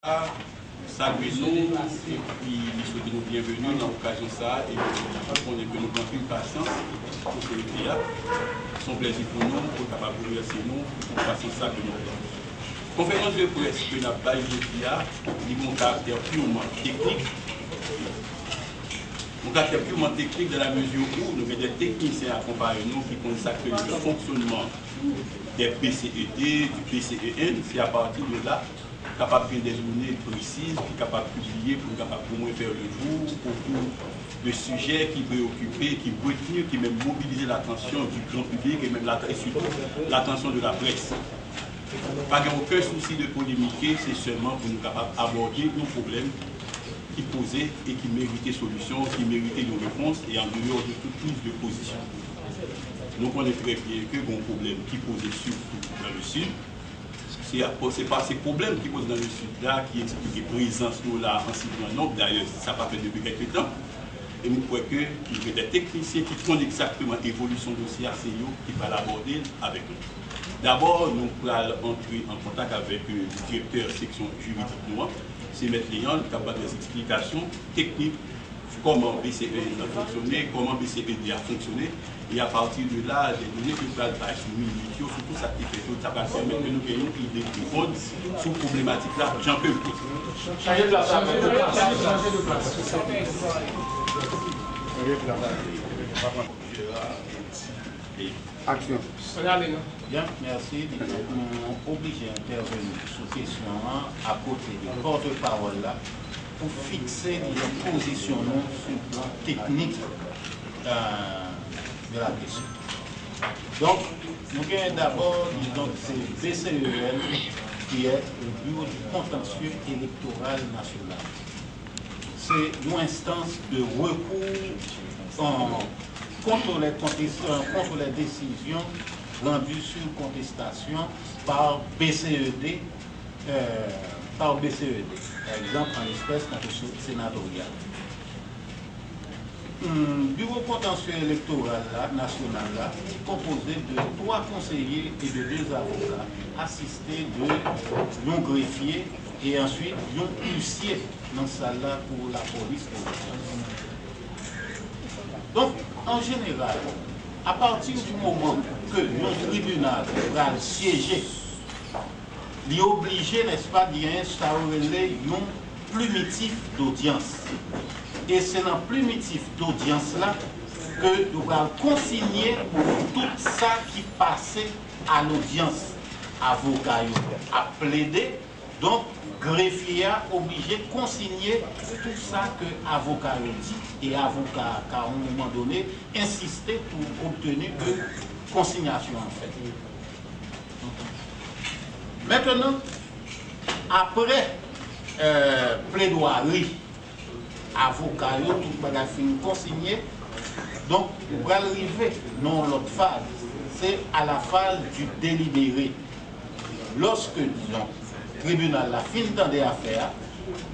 Saluez-nous et puis nous souhaitons nous bienvenue dans l'occasion ça et on est que nous prenons une patience pour ce théâtre. C'est un plaisir pour nous, pour capable de remercier nous pour patience ça que nous avons. Conférence de presse que nous avons baillé un caractère purement technique. Un caractère purement technique dans la mesure où nous avons des techniciens accompagnés nous qui consacrent le fonctionnement des PCED, du PCEN. C'est à partir de là capable de des données précises, qui est capable de publier pour capable au moins faire le jour autour de sujets qui préoccupent, qui retenir, qui même mobiliser l'attention du grand public et même et surtout l'attention de la presse. Pas aucun souci de polémiquer, c'est seulement pour nous capables d'aborder nos problèmes qui posaient et qui méritaient solution, qui méritaient une réponse et en dehors de toute prise de position. Nous connaissons très bien que bon problème qui posait surtout dans le sud. Ce n'est pas ces problèmes qui posent dans le sud là qui expliquent la présence nous là en si grand nombre. D'ailleurs, ça n'a pas fait depuis quelques temps. Et nous croyons qu'il y a des techniciens qui font exactement l'évolution de dossier ACIO qui va l'aborder avec nous. D'abord, nous allons entrer en contact avec le directeur de section juridique noire, c'est M. Léon, qui a des explications techniques comment BCE a fonctionné, comment BCED a fonctionné, et à partir de là, des données que nous allons soumettre sur tout ça qui fait tout, ça va permettre que nous ayons une idée de répondre sur cette problématique-là. J'en peux plus. Changez de place. Changez de place. Action. Bien, merci. Nous sommes obligés d'intervenir sur cette question à côté du porte-parole là pour fixer nos positions sur le plan technique de la question. Donc, nous avons d'abord, c'est BCEL qui est le Bureau du contentieux électoral national. C'est l'instance de recours contre les décisions rendues sur contestation par BCED, par exemple en l'espèce contre le sénatorial. Bureau contentieux électoral national là, composé de 3 conseillers et de 2 avocats, assistés de 1 greffier et ensuite 1 huissier dans cette salle là pour la police. Donc, en général, à partir du moment que notre tribunal va siéger, il est obligé, n'est-ce pas, d'instaurer un plumitif d'audience. Et c'est dans le plumitif d'audience-là que nous allons consigner tout ça qui passait à l'audience. Avocat a plaidé, donc greffier a obligé de consigner tout ça que l'avocat a dit et l'avocat a à un moment donné insisté pour obtenir que consignation en fait. Maintenant, après plaidoirie, avocat, tout le monde consigné, donc on va arriver dans l'autre phase, c'est à la phase du délibéré. Lorsque, disons, le tribunal a fini des affaires,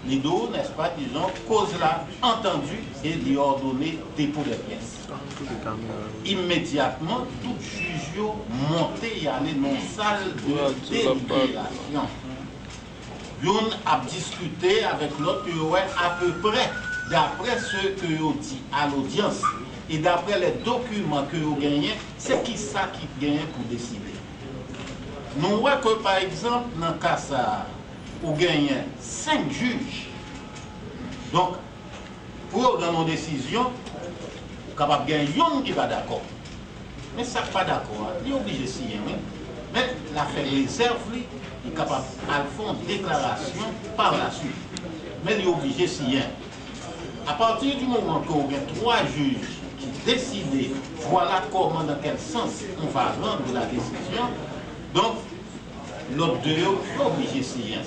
les deux, n'est-ce pas, disons, cause l'a entendu et lui ordonné dépôt des pièces. Immédiatement, tout juge monté et allé dans la salle de délibération. L'un a discuté avec l'autre, à peu près, d'après ce que vous dit à l'audience et d'après les documents que vous gagnez, c'est qui ça qui gagne pour décider. Nous voyons que par exemple, dans le cas ça, vous gagnez 5 juges. Donc, pour prendre une décision, vous êtes capable de gagner un qui va d'accord. Mais ça n'est pas d'accord, il est obligé de signer. Mais l'affaire réserve, il est capable de faire une déclaration par la suite. Mais il est obligé de signer. À partir du moment où vous avez 3 juges qui décident, voilà comment, dans quel sens on va rendre la décision, donc l'autre deux est obligé de signer.